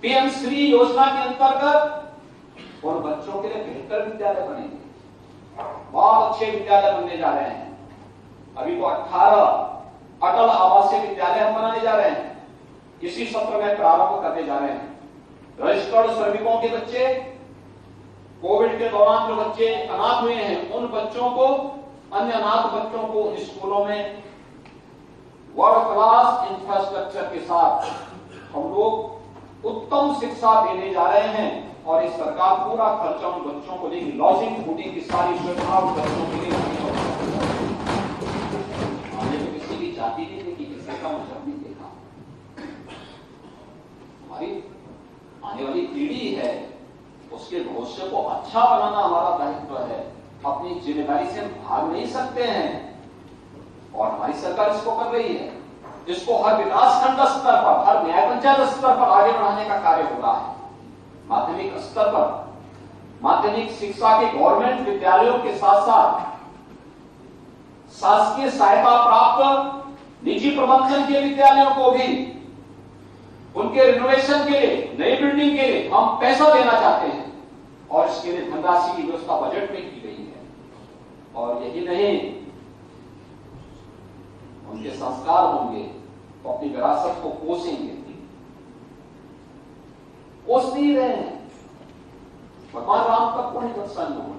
PM Shri योजना के अंतर्गत उन बच्चों के लिए बेहतर विद्यालय बनेंगे, बहुत अच्छे विद्यालय बनने जा रहे हैं। अभी तो 18 अटल आवासीय विद्यालय हम बनाने जा रहे हैं, इसी सत्र में प्रारंभ करने जा रहे हैं। रजिस्टर्ड श्रमिकों के बच्चे, कोविड के दौरान जो बच्चे अनाथ हुए हैं, उन बच्चों को, अन्य अनाथ बच्चों को स्कूलों में वर्ल्ड क्लास इंफ्रास्ट्रक्चर के साथ हम लोग उत्तम शिक्षा देने जा रहे हैं। और इस सरकार पूरा खर्चा उन बच्चों को देगी, लॉजिंग फूडिंग की सारी सुविधा बच्चों के लिए। हमने तो किसी की जाति नहीं देखी, किसी का मजहब नहीं देखा। हमारी आने वाली पीढ़ी है, उसके भविष्य को अच्छा बनाना हमारा दायित्व है। अपनी जिम्मेदारी से हम भाग नहीं सकते हैं और हमारी सरकार इसको कर रही है। इसको हर विकास खंड स्तर पर, हर न्याय पंचायत स्तर पर आगे बढ़ाने का कार्य हो रहा है। माध्यमिक स्तर पर माध्यमिक शिक्षा के गवर्नमेंट विद्यालयों के साथ साथ शासकीय सहायता प्राप्त निजी प्रबंधन के विद्यालयों को भी उनके रिनोवेशन के लिए, नई बिल्डिंग के लिए हम पैसा देना चाहते हैं और इसके लिए धनराशि की व्यवस्था बजट में की गई है। और यही नहीं, उनके संस्कार होंगे तो अपनी विरासत को पोसेंगे, पोस नहीं रहे हैं। भगवान राम तक को नहीं प्रसन्न हुए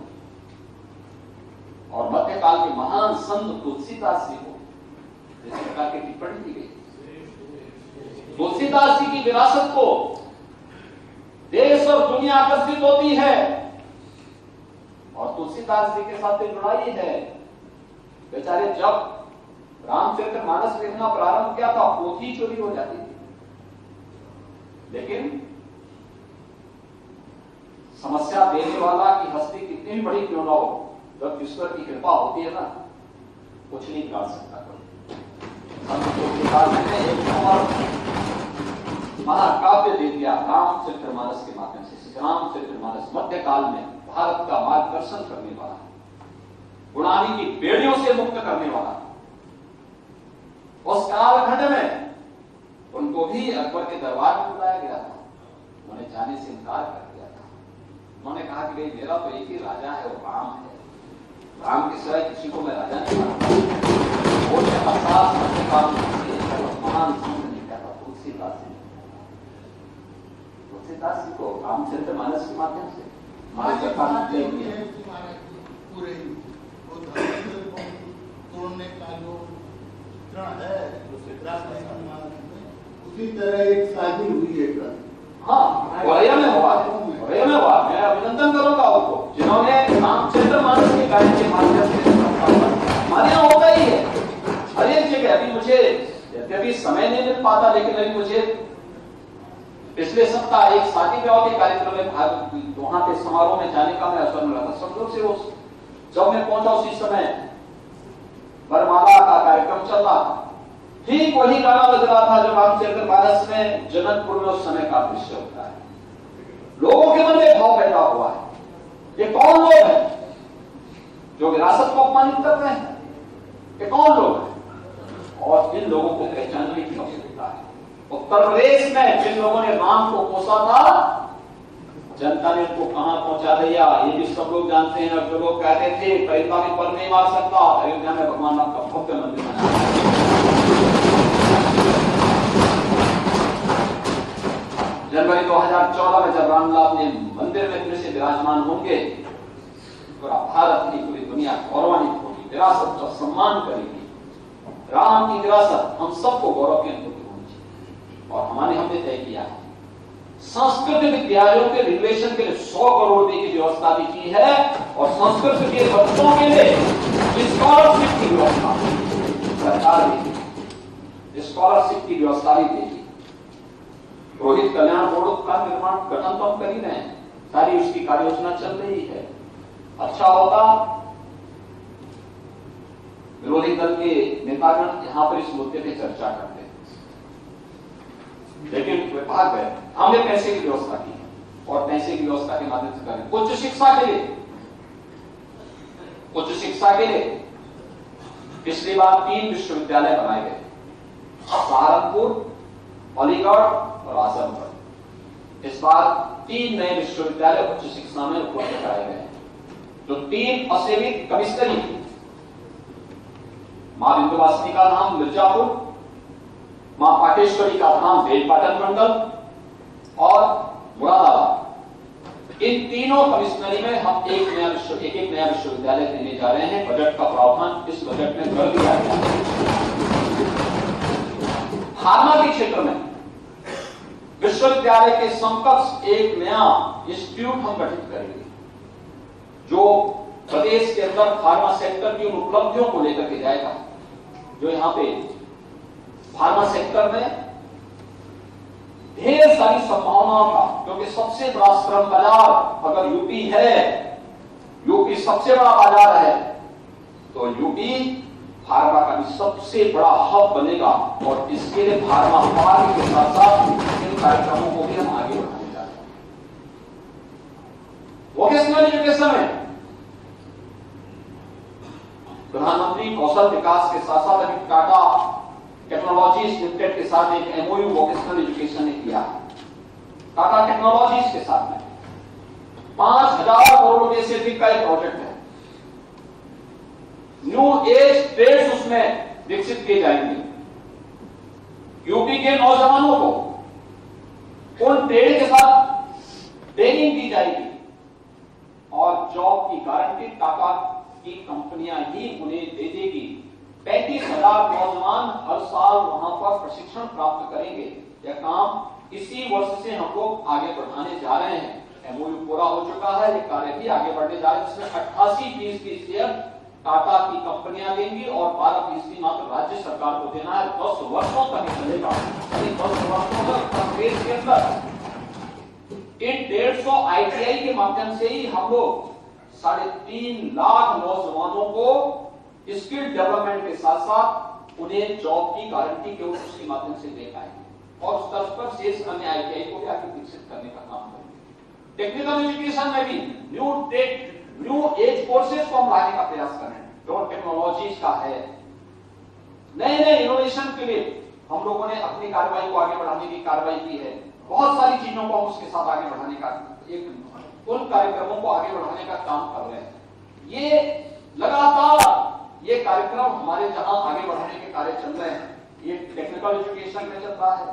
और मध्यकाल के महान संत तुलसीदास जी को इस प्रकार की टिप्पणी दी गई। तुलसीदास जी की विरासत को देश और दुनिया आकर्षित होती है और तुलसीदास जी के साथ जुड़ाई है। बेचारे जब रामचरितमानस लिखना प्रारंभ किया था, पोथी चोरी हो जाती थी, लेकिन समस्या देने वाला की हस्ती कितनी भी बड़ी क्यों ना हो, जब ईश्वर की कृपा होती है ना, कुछ नहीं कर सकता कोई। महाकाव्य दे दिया रामचरितमानस के माध्यम से। रामचरितमानस मध्यकाल में भारत का मार्गदर्शन करने वाला, गुणानी की बेड़ियों से मुक्त करने वाला। उस कालखंड में उनको भी अकबर के दरबार में बुलाया गया था, उन्होंने जाने से इनकार कर दिया था। उन्होंने कहा कि भाई मेरा तो एक ही राजा है, वो राम है, राम के सिवाय किसी को मैं राजा नहीं मानता। वो महान संत ने कहा था तुलसीदास जी, तुलसीदास जी को रामचरितमानस के माध्यम से पूरे तोड़ने का जो है उसी तरह एक शादी हुई है। हाँ, वरैया में हुआ है, वरैया में हुआ। मैं अभिनंदन करूंगा उनको जिन्होंने रामचरितमानस के कार्य के माध्यम से हमारे यहाँ होता ही है हर एक जगह। अभी मुझे यद्यपि समय नहीं मिल पाता, लेकिन अभी मुझे पिछले सप्ताह एक शादी विवाह के कार्यक्रम में भाग, वहां पे समारोह में जाने का मैं अवसर मिला था। सब लोग से जब मैं पहुंचा उसी समय वरमाला का कार्यक्रम चल रहा था, ठीक वही गाना बज रहा था जो रामचरितमानस में जनकपुर में उस समय का दृश्य होता है। लोगों के मन में भाव पैदा हुआ है, ये कौन लोग हैं जो विरासत को अपमानित कर रहे हैं? ये कौन लोग हैं? और इन लोगों को पहचानने की आवश्यकता है। उत्तर प्रदेश में जिन लोगों ने राम को कोसा था, जनता ने उनको कहां पहुंचा दिया ये भी सब लोग जानते हैं। और जो लोग कहते थे परिंदा भी पर नहीं मार सकता, अयोध्या में भगवान राम का भव्य मंदिर बनाया। जनवरी 2014 में जब रामलाल अपने मंदिर में फिर से विराजमान होंगे, पूरा भारत की पूरी दुनिया गौरवान्वित होगी, विरासत का सम्मान करेगी। राम की विरासत हम सबको गौरव की अनुभूति होनी चाहिए। और हमने तय किया है संस्कृत विद्यालयों के रिनोवेशन के लिए 100 करोड़ रुपए की व्यवस्था भी की है और संस्कृत के बच्चों के लिए स्कॉलरशिप की व्यवस्था सरकार भी स्कॉलरशिप की व्यवस्था भी देगी। रोहित कल्याण बोर्ड का निर्माण गठन तो हम कर ही रहे हैं, सारी उसकी कार्य योजना चल रही है। अच्छा होगा विरोधी दल के नेतागण यहां पर इस मुद्दे पर चर्चा करते हैं, लेकिन विभाग है हमने पैसे की व्यवस्था की है और पैसे की व्यवस्था के माध्यम से करें। उच्च शिक्षा के लिए पिछली बार 3 विश्वविद्यालय बनाए गए, सहारनपुर, अलीगढ़ और आजमगढ़। इस बार 3 नए विश्वविद्यालय उच्च शिक्षा में उपलब्ध कराए गए हैं, जो 3 असेवित कमिश्नरी, मां विंध्यवासिनी का धाम मिर्जापुर, मां पाटेश्वरी का धाम बेलपाटन मंडल और मुरादाबाद। इन तीनों कमिश्नरी में हम एक नया विश्वविद्यालय देने जा रहे हैं। बजट का प्रावधान इस बजट में कर दिया गया है। फार्मा के क्षेत्र में विश्वविद्यालय के समकक्ष एक नया इंस्टीट्यूट हम गठित करेंगे, जो प्रदेश के अंदर फार्मा सेक्टर की उन उपलब्धियों को लेकर के जाएगा, जो यहां पे फार्मा सेक्टर में ढेर सारी संभावनाओं का, क्योंकि सबसे बड़ा श्रम बाजार अगर यूपी है, यूपी सबसे बड़ा बाजार है, तो यूपी फार्मा का भी सबसे बड़ा हब बनेगा। और इसके लिए फार्मा पार्क के साथ साथ इन कार्यक्रमों को भी हम आगे बढ़ाने जा रहे हैं। वोकेशनल एजुकेशन में प्रधानमंत्री कौशल विकास के साथ साथ अभी टाटा टेक्नोलॉजीज लिमिटेड के साथ एक एमओयू वोकेशनल एजुकेशन ने किया है। टाटा टेक्नोलॉजीज के साथ में 5000 करोड़ रुपए से अधिक का एक प्रोजेक्ट है। न्यू एज ट्रेड्स उसमें विकसित किए जाएंगे। यूपी के नौजवानों को उन ट्रेड के साथ ट्रेनिंग दी जाएगी और जॉब की गारंटी टाटा की कंपनियां ही उन्हें दे देगी। 35,000 नौजवान हर साल वहां पर प्रशिक्षण प्राप्त करेंगे। यह काम इसी वर्ष से हम लोग आगे बढ़ाने जा रहे हैं। एमओयू पूरा हो चुका है, ये कार्य भी आगे बढ़ने जा रहे हैं, जिसमें 88% शेयर टाटा की कंपनियां देंगी और 12% मात्र राज्य सरकार को देना है। 10 वर्षों तक चलेगा। 10 वर्षों तक प्रदेश के अंदर इन 150 आईटीआई के माध्यम से ही हम लोग 3.5 लाख नौजवानों को स्किल डेवलपमेंट के साथ साथ उन्हें जॉब की गारंटी के उसके माध्यम से दे पाएंगे और उस तरफ पर शेष अन्य आईटीआई को भी आगे विकसित करने का काम करेंगे। टेक्निकल एजुकेशन में भी न्यू एज कोर्सेज को हम लाने का प्रयास कर रहे हैं, जो टेक्नोलॉजीज का है। नए इनोवेशन के लिए हम लोगों ने अपनी कार्रवाई को आगे बढ़ाने की कार्रवाई की है। बहुत सारी चीजों को हम उसके साथ आगे बढ़ाने का उन कार्यक्रमों को आगे बढ़ाने का काम कर रहे हैं। ये लगातार ये कार्यक्रम हमारे जहां आगे बढ़ाने के कार्य चल रहे हैं, ये टेक्निकल एजुकेशन में चल रहा है,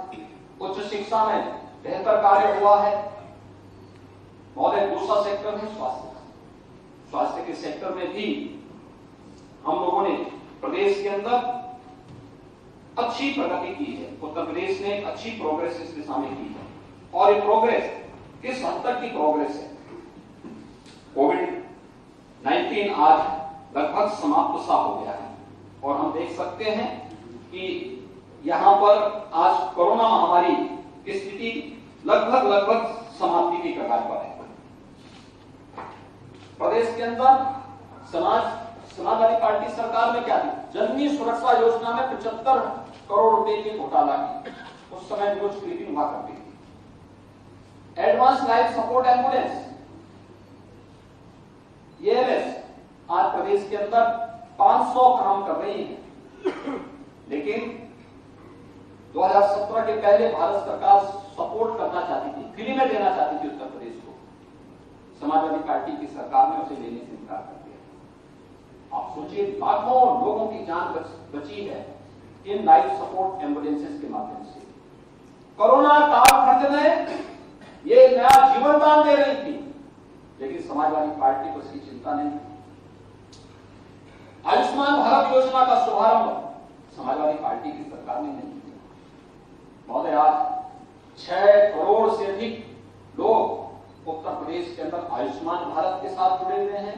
उच्च शिक्षा में बेहतर कार्य हुआ है। महोदय, दूसरा सेक्टर है स्वास्थ्य के सेक्टर में भी हम लोगों ने प्रदेश के अंदर अच्छी प्रगति की है। उत्तर प्रदेश ने अच्छी प्रोग्रेस इस दिशा में की है और ये प्रोग्रेस किस हद तक की प्रोग्रेस है? कोविड-19 आज लगभग समाप्त सा हो गया है और हम देख सकते हैं कि यहां पर आज कोरोना महामारी की स्थिति लगभग समाप्ति की कगार पर है। प्रदेश के अंदर समाजवादी पार्टी सरकार ने क्या दी? जननी सुरक्षा योजना में 75 करोड़ रुपए की घोटाला की। उस समय न्यूज क्लिपिंग हुआ करती थी। Advance life support ambulance, ALS आज प्रदेश के अंदर 500 काम कर रही है, लेकिन 2017 के पहले भारत सरकार सपोर्ट करना चाहती थी, फ्री में देना चाहती थी उत्तर प्रदेश को। समाजवादी पार्टी की सरकार ने उसे लेने से इनकार कर दिया। आप सोचिए, लाखों लोगों की जान बची है इन लाइफ सपोर्ट एम्बुलेंसेस के माध्यम से। कोरोना काल खंड में ये नया जीवन दान दे रही थी, लेकिन समाजवादी पार्टी को इसकी चिंता नहीं। आयुष्मान भारत योजना का शुभारंभ समाजवादी पार्टी की सरकार ने नहीं किया। महोदय, आज 6 करोड़ से अधिक लोग उत्तर प्रदेश के अंदर आयुष्मान भारत के साथ जुड़े हुए हैं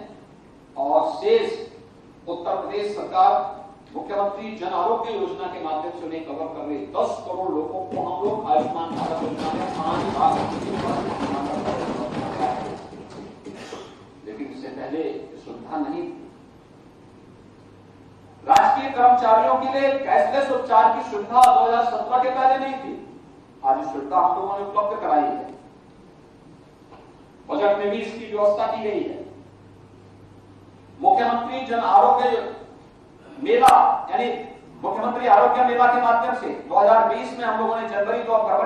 और शेष उत्तर प्रदेश सरकार मुख्यमंत्री जन आरोग्य योजना के माध्यम से उन्हें कवर कर रही। 10 करोड़ लोगों को हम लोग आयुष्मान भारत योजना में 5 लाख, लेकिन इससे पहले सुविधा नहीं थी। राष्ट्रीय कर्मचारियों के लिए कैशलेस उपचार की सुविधा 2017 के पहले नहीं थी। आज इस सुविधा हम लोगों ने उपलब्ध कराई है। बजट में भी इसकी व्यवस्था की गई है। मुख्यमंत्री जन आरोग्य मेला यानी मुख्यमंत्री आरोग्य मेला के माध्यम से 2020 में हम लोगों ने फरवरी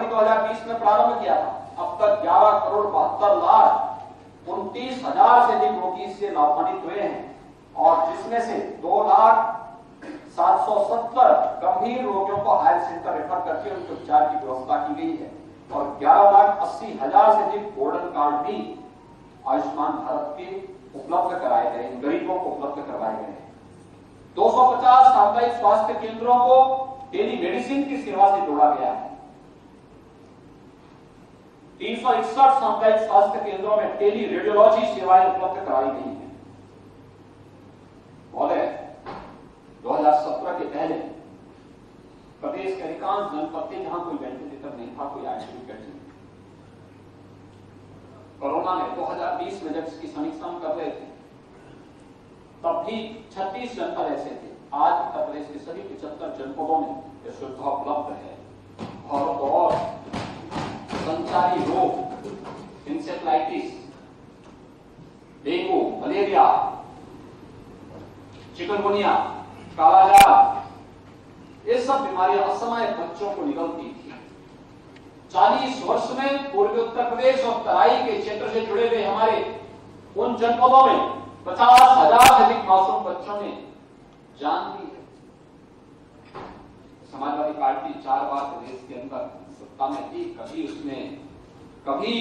2020 में प्रारंभ किया था। अब तक 11,72,29,000 से अधिक रोगी इससे लाभान्वित हुए हैं और जिसमें से 2,07,70 गंभीर रोगियों को हायर सेंटर रेफर करके उनके उपचार की व्यवस्था की गई है और 11,80,000 से अधिक गोल्डन कार्ड भी आयुष्मान भारत के उपलब्ध कराए गए, गरीबों को उपलब्ध करवाए गए हैं। 250 सामुदायिक स्वास्थ्य केंद्रों को टेली मेडिसिन की सेवा से जोड़ा गया है। 361 सामुदायिक स्वास्थ्य केंद्रों में टेली रेडियोलॉजी सेवाएं उपलब्ध कराई गई हैं। महोदय, 2017 के पहले प्रदेश के अधिकांश जनपद थे जहां कोई वेंटिलेटर नहीं था, कोई आईसीयू बेड नहीं। कोरोना में 2020 में जब इसकी समीक्षा हम कर रहे थे तब भी 36 जनपद ऐसे थे। आज उत्तर प्रदेश के सभी 75 जनपदों में यह सुविधा उपलब्ध है और संचारी रोग, इंसेफ्लाइटिस, डेंगू, मलेरिया, चिकनगुनिया, कालाजार, ये सब बीमारियां असमय बच्चों को निकलती थी। 40 वर्ष में पूर्वी उत्तर प्रदेश और तराई के क्षेत्र से जुड़े हुए हमारे उन जनपदों में 50,000 से अधिक मासूम बच्चों ने जान दी है। समाजवादी पार्टी 4 बार प्रदेश के अंदर सत्ता में थी, कभी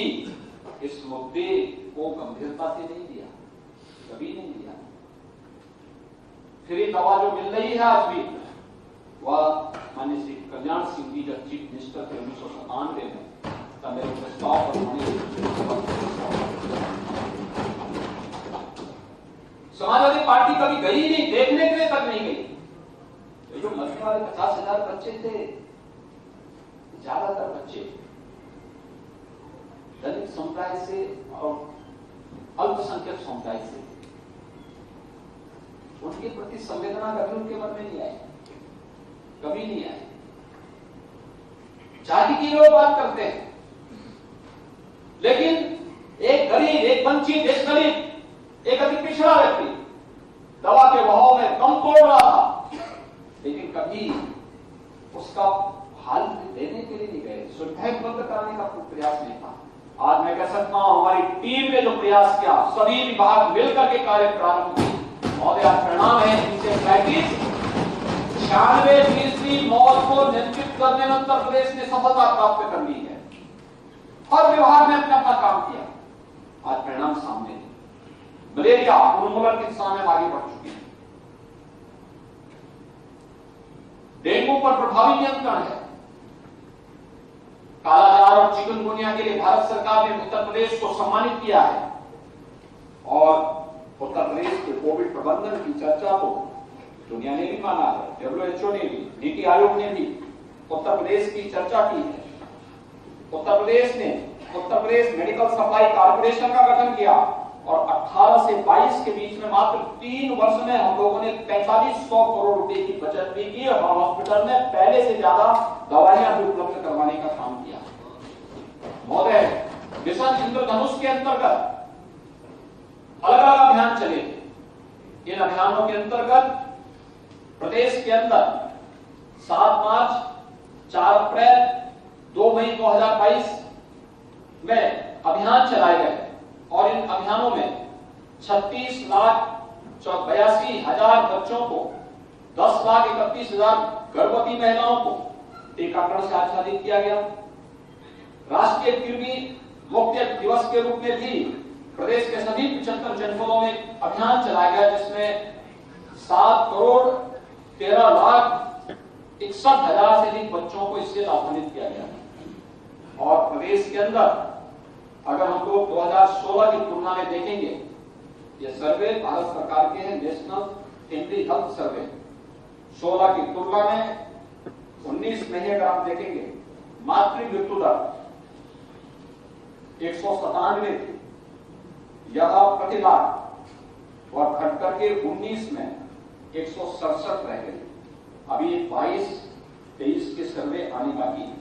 इस मुद्दे को गंभीरता से नहीं लिया, कभी नहीं लिया। फ्री दवा जो मिल रही है आज भी, वह माननीय श्री कल्याण सिंह जी जब चीफ मिनिस्टर थे 1997 में, तब मेरे प्रस्ताव पर समाजवादी पार्टी कभी गई नहीं, देखने के लिए तक नहीं गई। तो जो मरने वाले 50,000 बच्चे थे, ज्यादातर बच्चे दलित समुदाय से और अल्पसंख्यक समुदाय से, उनके प्रति संवेदना कभी उनके मन में नहीं आई, कभी नहीं आई। जाति की लोग बात करते हैं, लेकिन एक गरीब, एक वंचित, एक दलित, एक अति पिछड़ा व्यक्ति दवा के बहाव में दम तोड़ रहा था, लेकिन कभी उसका हाल देने के लिए नहीं गए, सुविधाएं उपलब्ध कराने का कोई प्रयास नहीं था। आज मैं कह सकता हूं हमारी टीम ने जो प्रयास किया, सभी विभाग मिलकर के कार्य प्रारंभ किए, महोदय परिणाम है। इंसेफ्लाइटिस 96% मौत को नियंत्रित करने में उत्तर प्रदेश ने सफलता प्राप्त कर ली है। हर विभाग ने अपना अपना काम किया, आज परिणाम सामने। मलेरिया उन्मूलन की दिशा में आगे बढ़ चुकी है। डेंगू पर प्रभावी नियंत्रण है। कालाजार और चिकनगुनिया के लिए भारत सरकार ने उत्तर प्रदेश को सम्मानित किया है और उत्तर प्रदेश के कोविड प्रबंधन की चर्चा तो दुनिया ने भी माना है, WHO ने भी, नीति आयोग ने भी उत्तर प्रदेश की चर्चा की है। Uttar Pradesh medical supply corporation का गठन किया और 18 से 22 के बीच में मात्र 3 वर्ष में हम लोगों ने 4500 करोड़ रुपए की बचत भी की और हॉस्पिटल में पहले से ज्यादा दवाइयां भी उपलब्ध करवाने का काम किया। महोदय, मिशन इंद्रधनुष के अंतर्गत अलग अलग अभियान चले। इन अभियानों के अंतर्गत प्रदेश के अंदर 7 मार्च, 4 अप्रैल, 2 मई 2022 में अभियान चलाए गए और इन अभियानों में 36,82,000 बच्चों को, 10,31,000 गर्भवती महिलाओं को टीकाकरण से आच्छादित किया गया। राष्ट्रीय कृमि मुक्त दिवस के रूप में भी प्रदेश के सभी 75 जनपदों में अभियान चलाया गया, जिसमें 7,13,61,000 से अधिक बच्चों को इससे लाभान्वित किया गया। और प्रदेश के अंदर अगर हम लोग 2016 की तुलना में देखेंगे, ये सर्वे भारत सरकार के हैं, नेशनल टेमरी हेल्थ सर्वे, 16 की तुलना में 19 में अगर आप देखेंगे, मातृ मृत्यु दर 197 थी, यह प्रति लाख और घट करके 19 में 167 रह गई। अभी 22-23 के सर्वे आने बाकी है।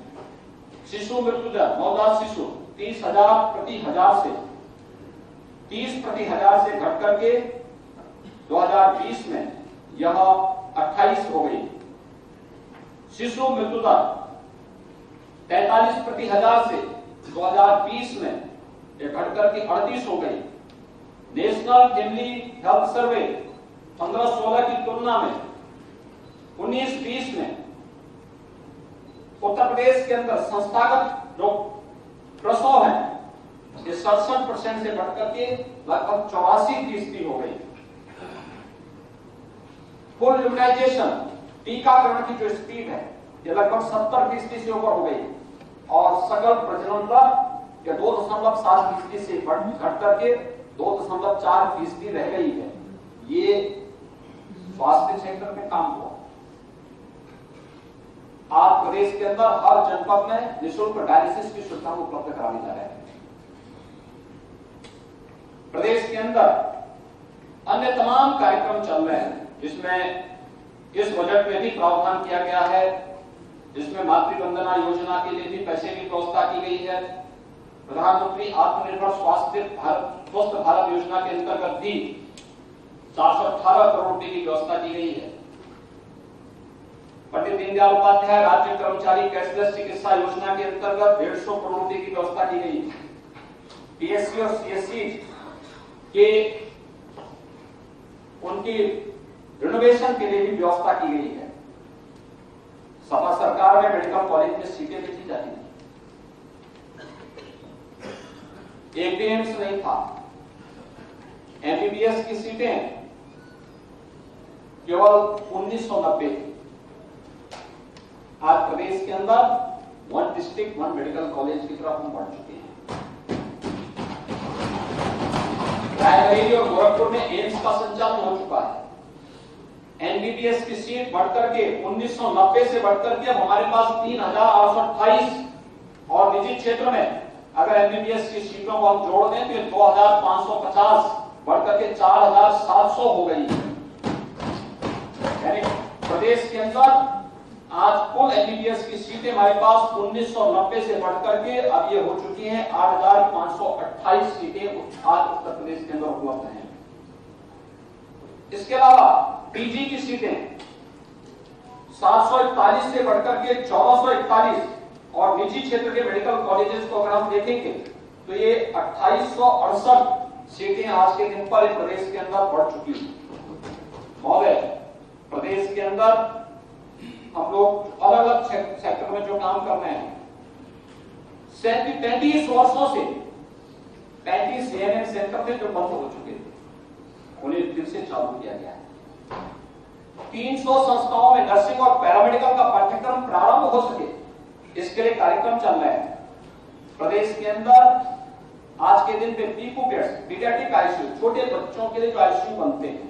शिशु मृत्यु दर, नवजात शिशु 30,000 प्रति हजार से 30 प्रति हजार से घट करके 2020 में यह 28 हो गई। शिशु मृत्यु दर 43 प्रति हजार से 2020 में ये घटकर के 38 हो गई। नेशनल फैमिली हेल्थ सर्वे 15-16 की तुलना में 19-20 में उत्तर प्रदेश के अंदर संस्थागत जो प्रसव है ये 67% से बढ़कर के लगभग 84% हो गई। फुल इम्यूनाइजेशन टीकाकरण की जो स्पीड है ये लगभग 70% से ऊपर हो गई और सकल प्रजनन दर 2.7% से घट करके 2.4% रह गई है। ये स्वास्थ्य क्षेत्र में काम हुआ। आज प्रदेश के अंदर हर जनपद में निःशुल्क डायलिसिस की सुविधा उपलब्ध कराई जा रही है। प्रदेश के अंदर अन्य तमाम कार्यक्रम चल रहे हैं जिसमें इस बजट में भी प्रावधान किया गया है, जिसमें मातृ वंदना योजना के लिए भी पैसे की व्यवस्था की गई है। प्रधानमंत्री आत्मनिर्भर स्वस्थ भारत योजना के अंतर्गत भी 418 करोड़ रुपए की व्यवस्था की गई है। पंडित दीनदयाल उपाध्याय राज्य कर्मचारी कैशलेस चिकित्सा योजना के अंतर्गत 150 करोड़ रुपए की व्यवस्था की गई है। पीएससी और सीएससी के उनकी रिनोवेशन के लिए भी व्यवस्था की गई है। सपा सरकार में मेडिकल कॉलेज में सीटें भी दी जाती थी, एक भी एम्स नहीं था। एमबीबीएस की सीटें केवल 1990 थी। आज प्रदेश के अंदर 1 डिस्ट्रिक्ट 1 मेडिकल कॉलेज की तरफ हम बढ़ चुके हैं। रायबरेली और गोरखपुर में एम्स का संचालन हो चुका है। एमबीबीएस की सीट बढ़कर के 1990 से बढ़कर के अब हमारे पास 3828 और निजी क्षेत्र में अगर एमबीबीएस की सीटों को हम जोड़ दें तो ये 2550 बढ़कर के 4700 हो गई है। यानी प्रदेश के अंदर आज कुल एमबीबीएस की सीटें हमारे पास 1990 से बढ़कर के अब ये हो चुकी हैं 8528 सीटें आज उत्तर प्रदेश के अंदर उपलब्ध हैं। इसके अलावा पीजी की सीटें 741 से बढ़कर के 1441 और निजी क्षेत्र के मेडिकल कॉलेजेस को अगर हम देखेंगे तो ये 2868 सीटें आज के दिन पर प्रदेश के अंदर बढ़ चुकी हैं। महोदय, प्रदेश के अंदर हम लोग अलग अलग सेक्टर में जो काम कर रहे हैं 35 वर्षों से 35 एएनएम सेंटर थे जो बंद हो चुके थे, उन्हें फिर से चालू किया गया है। 300 संस्थाओं में नर्सिंग और पैरामेडिकल का पाठ्यक्रम प्रारंभ हो सके इसके लिए कार्यक्रम चल रहे हैं। प्रदेश के अंदर आज के दिन पे पीडियाट्रिक आईसीयू छोटे बच्चों के लिए जो आईसीयू बनते हैं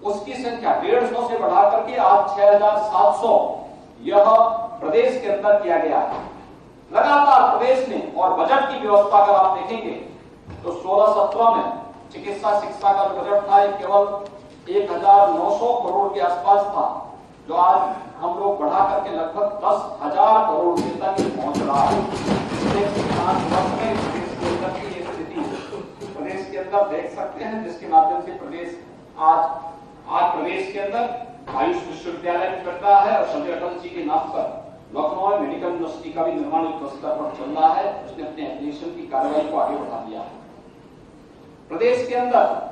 उसकी संख्या 150 से बढ़ा करके आज 6700 यह प्रदेश के अंदर किया गया है। लगातार प्रदेश में और बजट की व्यवस्था अगर आप देखेंगे तो 16-17 में चिकित्सा शिक्षा का जो बजट था केवल 1900 करोड़ के आसपास था, जो आज हम लोग बढ़ा करके लगभग 10,000 करोड़ रुपए तक पहुंच रहा है। प्रदेश के अंदर देख सकते हैं जिसके माध्यम से प्रदेश आज प्रदेश के अंदर आयुष विश्वविद्यालय करता है और संजय अटल जी के नाम पर लखनऊ में मेडिकल यूनिवर्सिटी का भी निर्माण युद्ध स्तर पर चल रहा है। उसने अपने एप्लीकेशन की कार्रवाई को आगे बढ़ा दिया है। प्रदेश के अंदर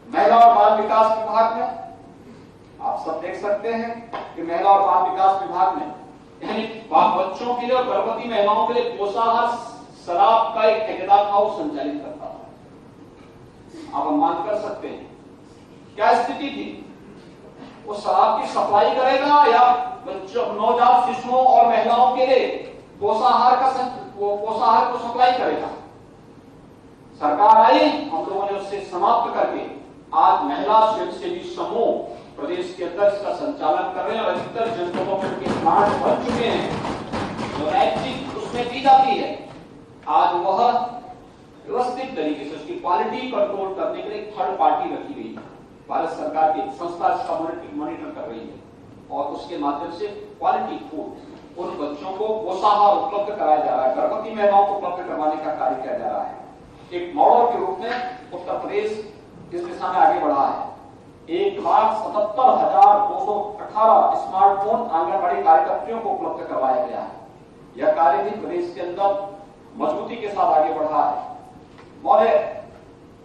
महिला और बाल विकास विभाग में आप सब देख सकते हैं कि महिला और बाल विकास विभाग में यानी बच्चों के लिए और गर्भवती महिलाओं के लिए पोषाहार शराब का एक ठेकेदार हाउस संचालित करता था। आप अनुमान कर सकते हैं क्या स्थिति थी। वो शराब की सप्लाई करेगा या बच्चों नवजात शिशुओं और महिलाओं के लिए पोषाहार को सप्लाई करेगा। सरकार आई, हम लोगों ने उससे समाप्त करके आज महिला स्वयंसेवी समूह प्रदेश के अंदर इसका संचालन कर रहे हैं और अधिकतर जनपदों में उनके प्लांट बन चुके हैं। जो ऐच्छिक उसमें दी जाती है आज वह व्यवस्थित तरीके से उसकी क्वालिटी कंट्रोल करने के लिए थर्ड पार्टी रखी गई है। भारत सरकार की संस्था इसका मॉनिटर कर रही है और उसके माध्यम से क्वालिटी फूड उन बच्चों को पोषाहार उपलब्ध कराया जा रहा है, गर्भवती महिलाओं को उपलब्ध करवाने का कार्य किया जा रहा है। एक मॉडल के रूप में उत्तर प्रदेश इस दिशा में आगे बढ़ा है। 1,77,218 स्मार्टफोन आंगनबाड़ी कार्यकर्तियों को उपलब्ध करवाया गया है। यह कार्य भी प्रदेश के अंदर मजबूती के साथ आगे बढ़ा है। और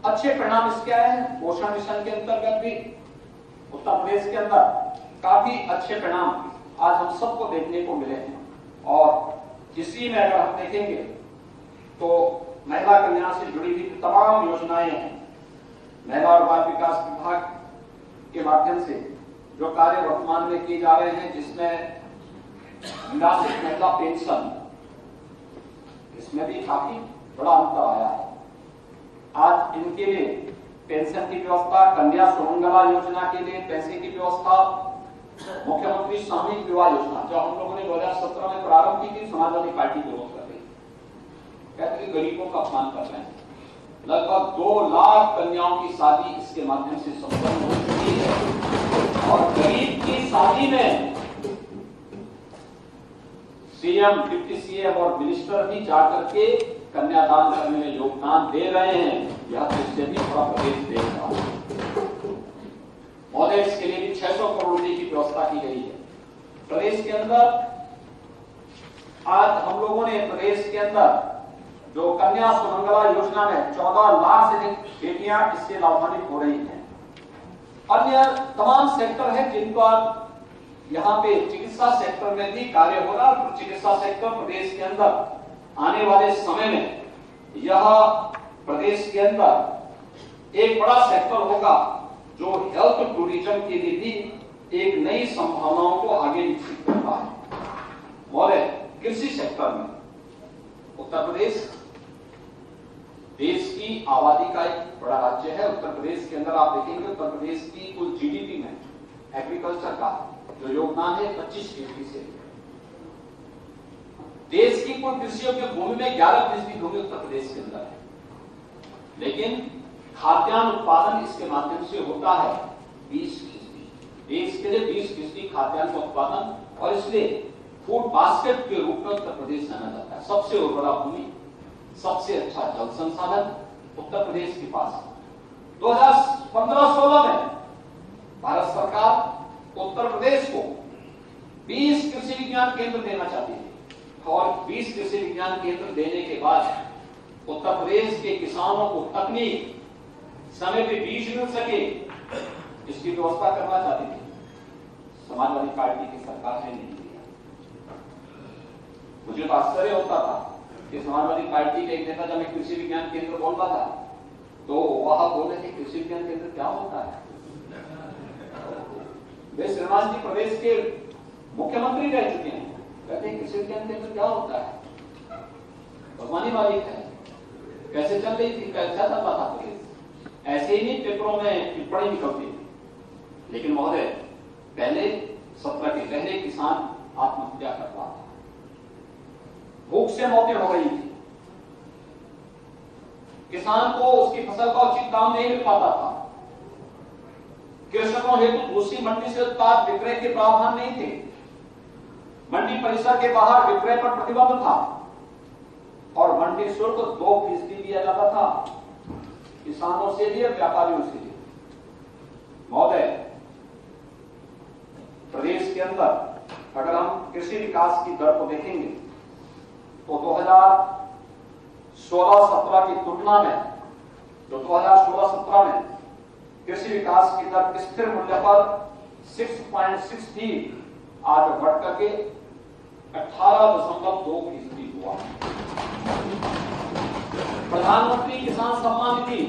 अच्छे परिणाम इसके आए हैं। पोषण मिशन के अंतर्गत भी उत्तर प्रदेश के अंदर काफी अच्छे परिणाम आज हम सबको देखने को मिले हैं। और इसी में अगर हम देखेंगे तो महिला कल्याण से जुड़ी हुई तमाम योजनाएं हैं। महिला और बाल विकास विभाग के माध्यम से जो कार्य वर्तमान में किए जा रहे हैं, जिसमें निराश्रित महिला पेंशन, इसमें भी काफी बड़ा अंतर आया है। आज इनके लिए पेंशन की व्यवस्था, कन्या सुमंगला योजना के लिए पैसे की व्यवस्था, मुख्यमंत्री सामूहिक विवाह योजना जो हम लोगों ने 2017 में प्रारंभ की थी, समाजवादी पार्टी विरोध कर रही, कहते कि गरीबों का अपमान कर रहे हैं। लगभग 2 लाख कन्याओं की शादी इसके माध्यम से संपन्न हो चुकी है। और गरीब की शादी में सीएम, डिप्टी सीएम और मिनिस्टर भी जाकर के कन्यादान करने में योगदान दे रहे हैं। यह दृश्य भी थोड़ा प्रदेश देख रहा है। महोदय, इसके लिए भी 600 करोड़ रुपए की व्यवस्था की गई है। प्रदेश के अंदर आज हम लोगों ने प्रदेश के अंदर जो कन्या सुमंगला योजना में 14 लाख से अधिक बेटियां इससे लाभान्वित हो रही हैं। अन्य तमाम सेक्टर है जिन पर यहाँ पे चिकित्सा सेक्टर में भी कार्य हो रहा है। चिकित्सा सेक्टर प्रदेश के अंदर आने वाले समय में यह प्रदेश के अंदर एक बड़ा सेक्टर होगा जो हेल्थ टूरिज्म के लिए भी एक नई संभावनाओं को आगे विकसित करता है। और कृषि सेक्टर में उत्तर प्रदेश देश की आबादी का एक बड़ा राज्य है। उत्तर प्रदेश के अंदर आप देखेंगे उत्तर प्रदेश की कुल जीडीपी में एग्रीकल्चर का जो योगदान है 25% से, देश की कुल कृषि योग्य भूमि में 11% भूमि उत्तर प्रदेश के अंदर है। लेकिन खाद्यान्न उत्पादन इसके माध्यम से होता है 20%। देश के लिए 20% खाद्यान्न का उत्पादन, और इसलिए फूड बास्केट के रूप में उत्तर प्रदेश जाना जाता है। सबसे उर्वरा भूमि, सबसे अच्छा जल संसाधन उत्तर प्रदेश के पास। 2015-16 में भारत सरकार उत्तर प्रदेश को 20 कृषि विज्ञान केंद्र देना चाहती थी, और 20 कृषि विज्ञान केंद्र देने के बाद उत्तर प्रदेश के किसानों को तकनीक समय पे बीज मिल सके, इसकी व्यवस्था करना चाहती थी। समाजवादी पार्टी की सरकार ने नहीं दिया। मुझे तो आश्चर्य होता था कि समाजवादी पार्टी के एक नेता जब मैं कृषि विज्ञान केंद्र बोल रहा था तो वह बोल रहे थे कृषि विज्ञान केंद्र क्या होता है। वे श्रीमान जी प्रदेश के मुख्यमंत्री रह चुके हैं, कहते हैं कृषि विज्ञान केंद्र क्या होता है, भगवानी मालिक है। कैसे चल रही थी, कैसा चल रहा था प्रदेश, ऐसे ही नहीं पेपरों में टिप्पणी निकलती थी। लेकिन महोदय, पहले सत्र के पहले किसान आत्महत्या कर रहा था, भूख से मौतें हो रही थी, किसान को उसकी फसल का उचित दाम नहीं मिल पाता था, कृषकों हेतु दूसरी मंडी से उत्पाद विक्रय के प्रावधान नहीं थे, मंडी परिसर के बाहर विक्रय पर प्रतिबंध था, और मंडी शुल्क 2% दिया जाता था किसानों से लिए, व्यापारियों से लिए। महोदय, प्रदेश के अंदर अगर हम कृषि विकास की दर को देखेंगे तो 2016-17 की तुलना में जो 2016-17 में कृषि विकास की दर स्थिर मूल्य पर 6.6 थी, आज बढ़ करके 18.2% हुआ। प्रधानमंत्री किसान सम्मान निधि,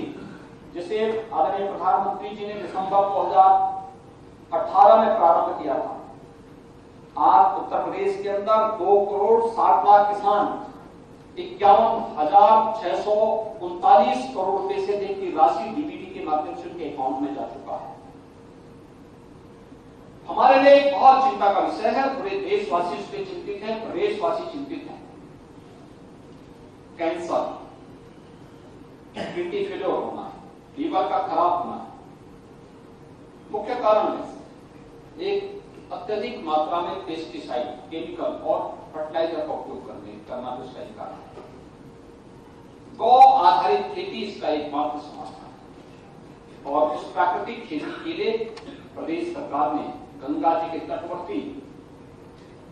जिसे आदरणीय प्रधानमंत्री जी ने दिसंबर 2018 में प्रारंभ किया था, आज उत्तर प्रदेश के अंदर 2,60,00,000 किसान 51,639 करोड़ रुपए से अधिक की राशि डीबीटी के माध्यम से उनके अकाउंट में जा चुका है। हमारे लिए एक बहुत चिंता का विषय है, पूरे देशवासी इस पर चिंतित हैं, प्रदेशवासी चिंतित हैं। कैंसर, किडनी फेलियर होना, लीवर का खराब होना, मुख्य कारण है एक अत्यधिक मात्रा में पेस्टिसाइड, केमिकल और फर्टिलाइजर का उपयोग करना दूसरा कारण है। गौ आधारित खेती इसका एकमात्र समाधान है, और उस प्राकृतिक खेती के लिए प्रदेश सरकार ने गंगा जी के तटवर्ती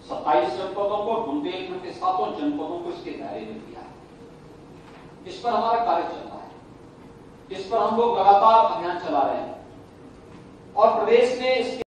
27 जनपदों को, बुंदेलखंड के 7 जनपदों को इसके दायरे में किया है। इस पर हमारा कार्य चल रहा है, इस पर हम लोग लगातार अभियान चला रहे हैं और प्रदेश ने इसके